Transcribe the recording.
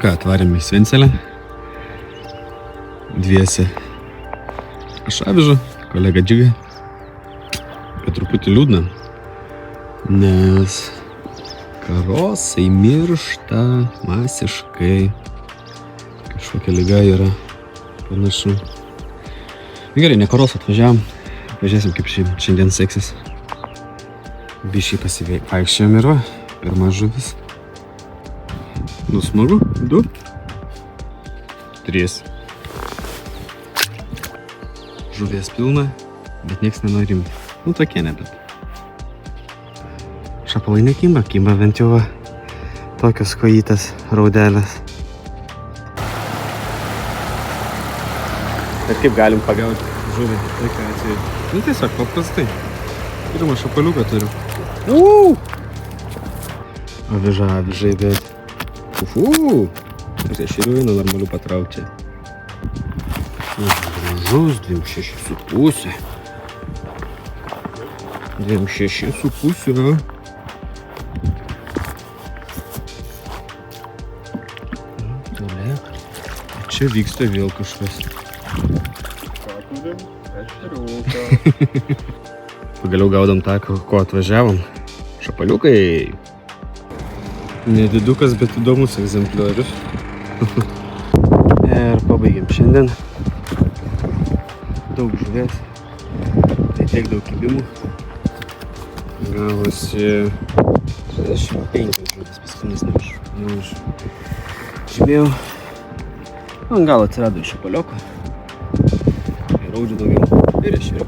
Ką, atvarėm į Svencelę. Dviese. Aš Avižu, kolega Džiga. Bet truputį liūdna. Nes karosai miršta masiškai. Kažkokia liga yra panašu. Gerai, ne karos atvažiavam. Pažiūrėsim, kaip šiandien seksis. Biškai pasivaikščiojom ir va. Pirma žuvis. Nu smagu. 2. 3. Žuvies pilna, bet nieks nenori imti. Nu tokie nebet. Šapalai nekimba, kimba bent jau va. Tokios kojytės, raudelės. Ir kaip galim pagauti žuvį tokiu atveju? Nu tiesiog paprastai. Pirmą šapaliuką turiu. Avižai, bet... Ir ešerių eina normalių patraukti. Gražus 2,6,5. 2,6,5. Čia vyksta vėl kažkas. Pagaliau gaudom tą, ko atvažiavom. Šapaliukai. Nedidukas, bet įdomus egzempliorius. Ir pabaigėm šiandien. Daug žuvies. Tai tiek daug kibimų. Gavosi 65 žuvis, paskutinis žymėjau. Ant galo atsirado iš šapalioko. Ir raudžių daugiau. Ir ešerių.